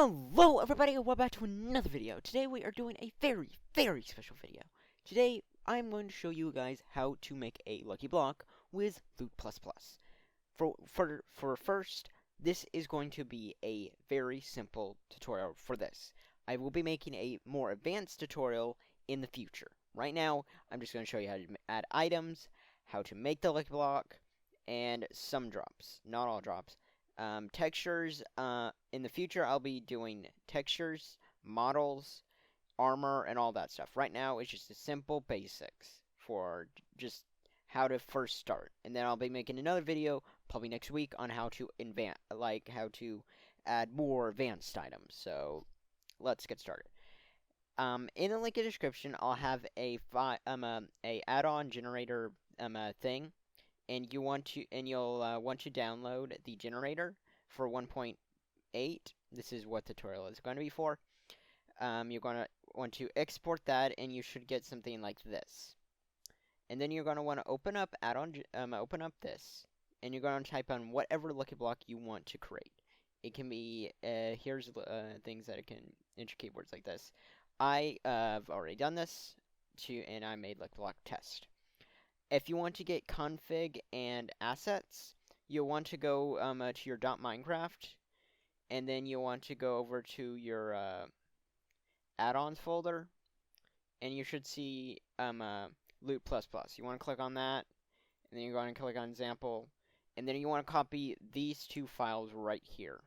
Hello everybody and welcome back to another video. Today we are doing a very special video. Today I'm going to show you guys how to make a lucky block with Loot++. For first, this is going to be a very simple tutorial for this. I will be making a more advanced tutorial in the future. Right now, I'm just going to show you how to add items, how to make the lucky block, and some drops. Not all drops. Textures, in the future I'll be doing textures, models, armor, and all that stuff. Right now it's just the simple basics for just how to first start. And then I'll be making another video, probably next week, on how to how to add more advanced items. So, let's get started. In the link in the description, I'll have a add-on generator thing. And you'll want to download the generator for 1.8. This is what the tutorial is going to be for. You're going to want to export that, and you should get something like this. And then you're going to want to open up this, and you're going to type on whatever lucky block you want to create. It can be here's things that it can enter keywords like this. I have already done this and I made lucky block test. If you want to get config and assets, you'll want to go to your .minecraft, and then you'll want to go over to your add-ons folder, and you should see Loot++. You want to click on that, and then you're going to click on example, and then you want to copy these two files right here,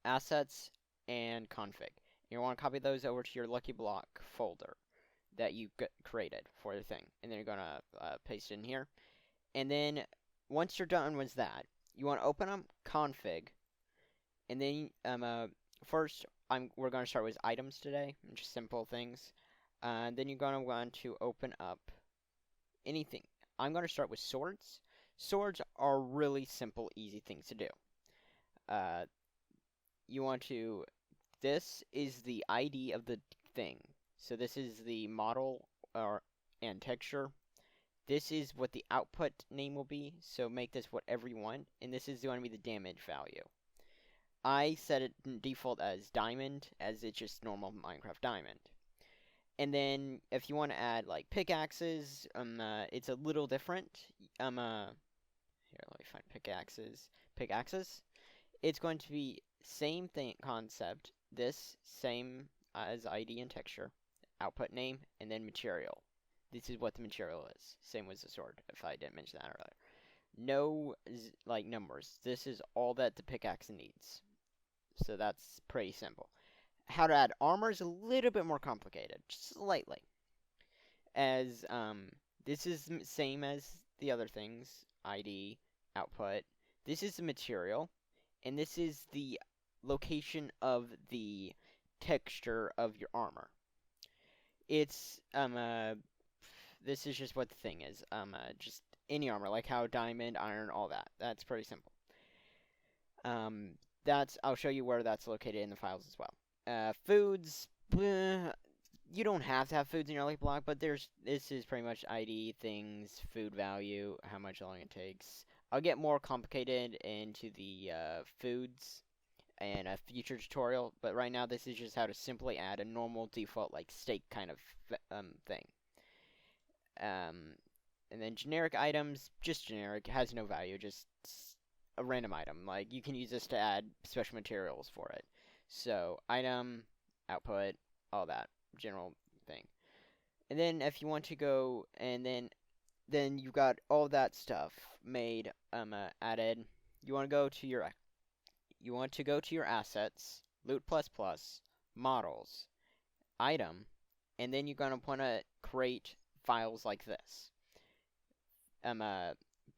assets and config. You want to copy those over to your lucky block folder that you created for the thing, and then you're gonna paste it in here. And then once you're done with that, you want to open up config, and then first we're gonna start with items today, just simple things. Then you're gonna want to open up anything. I'm gonna start with swords. Swords are really simple, easy things to do. You want to. This is the ID of the thing. So this is the model and texture. This is what the output name will be, so make this whatever you want, and this is going to be the damage value. I set it default as diamond, as it's just normal Minecraft diamond. And then if you want to add like pickaxes, it's a little different. Here, let me find pickaxes. It's going to be same thing concept. This same as ID and texture. Output name, and then material. This is what the material is. Same with the sword, if I didn't mention that earlier. No, like, numbers. This is all that the pickaxe needs. So that's pretty simple. How to add armor is a little bit more complicated, just slightly. As, this is the same as the other things. ID, output. This is the material, and this is the location of the texture of your armor. It's, this is just what the thing is. Just any armor, like how diamond, iron, all that. That's pretty simple. I'll show you where that's located in the files as well. Foods, you don't have to have foods in your lucky block, but this is pretty much ID, things, food value, how much long it takes. I'll get more complicated into the, foods and a future tutorial, but right now this is just how to simply add a normal default like steak kind of thing. And then generic items, just generic, has no value, just a random item. Like you can use this to add special materials for it. So item, output, all that general thing. And then if you want to go and then you've got all that stuff made added. You want to go to your assets, Loot++, models, item, and then you're going to want to create files like this.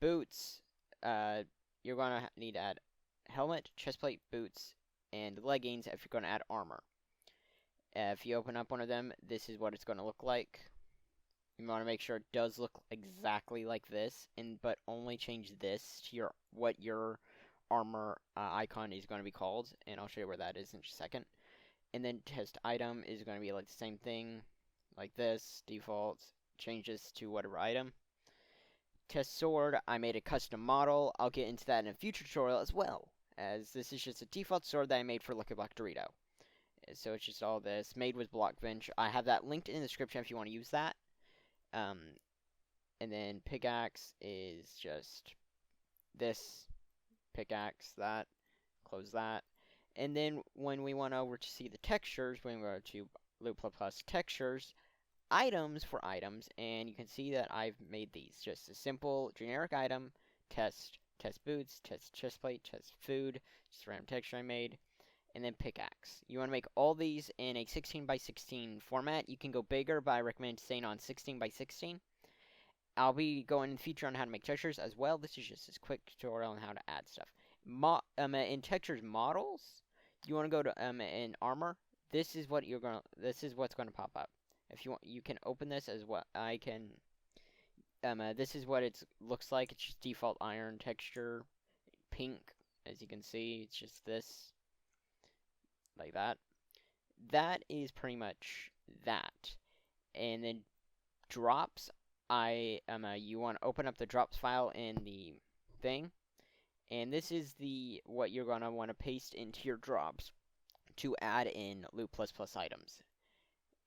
Boots, you're going to need to add helmet, chestplate, boots, and leggings if you're going to add armor. If you open up one of them, this is what it's going to look like. You want to make sure it does look exactly like this, but only change this to what your armor icon is going to be called, and I'll show you where that is in just a second. And then test item is going to be like the same thing, like this, default, change this to whatever item. Test sword, I made a custom model. I'll get into that in a future tutorial as well. as this is just a default sword that I made for Lucky Block Dorito. So it's just all this, made with block bench. I have that linked in the description if you want to use that. And then pickaxe is just this pickaxe, that, close that. And then when we want over to see the textures, we go to Loop Plus textures, items for items, and you can see that I've made these. Just a simple generic item, test boots, test chestplate, test food, just a random texture I made, and then pickaxe. You want to make all these in a 16 by 16 format. You can go bigger, but I recommend staying on 16 by 16. I'll be going in the future on how to make textures as well. This is just a quick tutorial on how to add stuff. In textures models, you want to go to in armor. This is what's gonna pop up. If you want, you can open this as well. I can. This is what it looks like. It's just default iron texture, pink, as you can see. It's just this, like that. That is pretty much that. And then drops. You want to open up the drops file in the thing, and this is what you're gonna want to paste into your drops to add in Loot Plus items.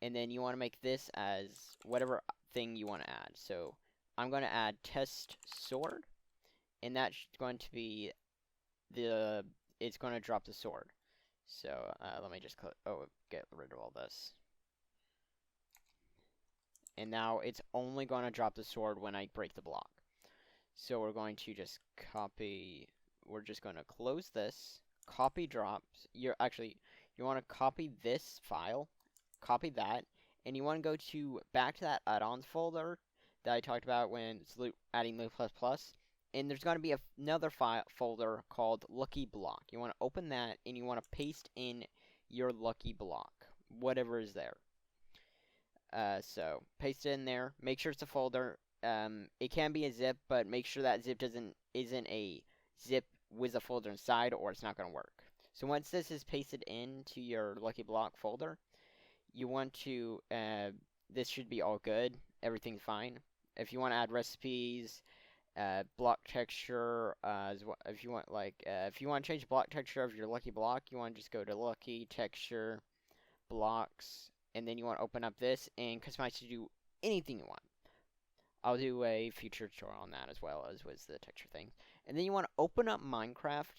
And then you want to make this as whatever thing you want to add. So I'm going to add test sword, and that's going to be it's going to drop the sword. So let me just get rid of all this. And now it's only going to drop the sword when I break the block. So we're going to just copy. We're just going to close this. Copy drops. You want to copy this file. Copy that, and you want to go back to that add-ons folder that I talked about when it's adding Loot Plus, and there's going to be another folder called Lucky Block. You want to open that, and you want to paste in your Lucky Block, whatever is there. So paste it in there. Make sure it's a folder. It can be a zip, but make sure that zip isn't a zip with a folder inside, or it's not going to work. So once this is pasted into your Lucky Block folder, you want to, this should be all good. Everything's fine. If you want to add recipes, block texture, if you want to change the block texture of your Lucky Block, you want to just go to Lucky Texture, Blocks, and then you want to open up this and customize to do anything you want. I'll do a future tutorial on that as well as with the texture thing. And then you want to open up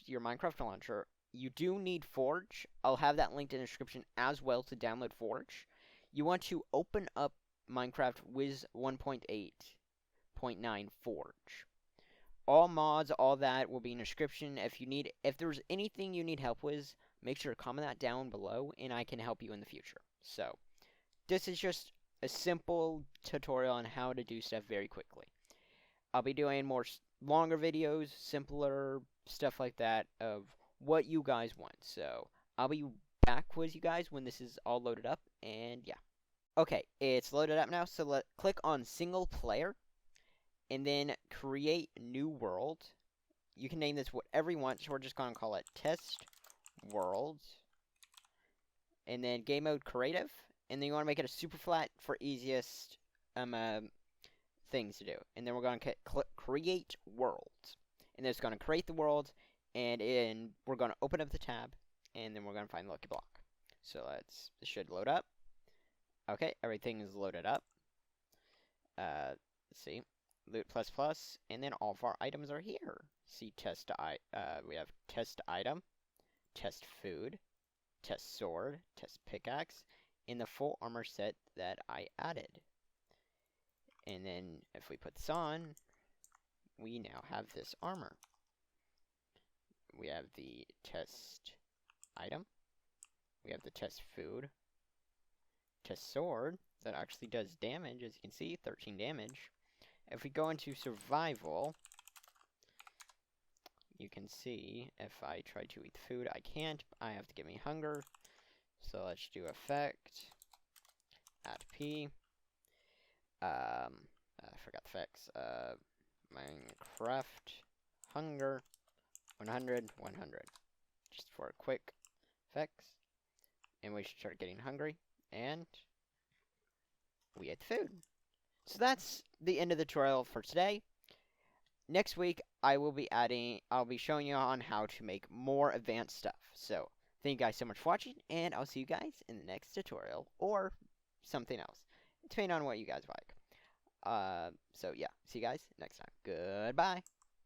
your Minecraft launcher. You do need Forge. I'll have that linked in the description as well to download Forge. You want to open up Minecraft Wiz 1.8.9 Forge. All mods, all that will be in the description. If there's anything you need help with, make sure to comment that down below, and I can help you in the future. So, this is just a simple tutorial on how to do stuff very quickly. I'll be doing more longer videos, simpler stuff like that of what you guys want. So I'll be back with you guys when this is all loaded up, and yeah. Okay, it's loaded up now, so click on single player, and then create new world. You can name this whatever you want, so we're just going to call it test world. And then game mode creative, and then you want to make it a super flat for easiest things to do. And then we're going to create world, and then it's going to create the world. And we're going to open up the tab, and then we're going to find the Lucky Block. So this should load up. Okay, everything is loaded up. Let's see, Loot Plus, and then all of our items are here. See, we have test item, test food, test sword, test pickaxe, in the full armor set that I added. And then if we put this on, we now have this armor. We have the test item. We have the test food. Test sword that actually does damage, as you can see, 13 damage. If we go into survival, you can see if I try to eat the food, I can't. I have to give me hunger. So let's do effect. Add P. I forgot the effects. Minecraft hunger. 100, 100. Just for a quick effects. And we should start getting hungry. And we ate the food. So that's the end of the tutorial for today. next week I'll be showing you on how to make more advanced stuff. So, thank you guys so much for watching, and I'll see you guys in the next tutorial, or something else, depending on what you guys like. So yeah, see you guys next time. Goodbye.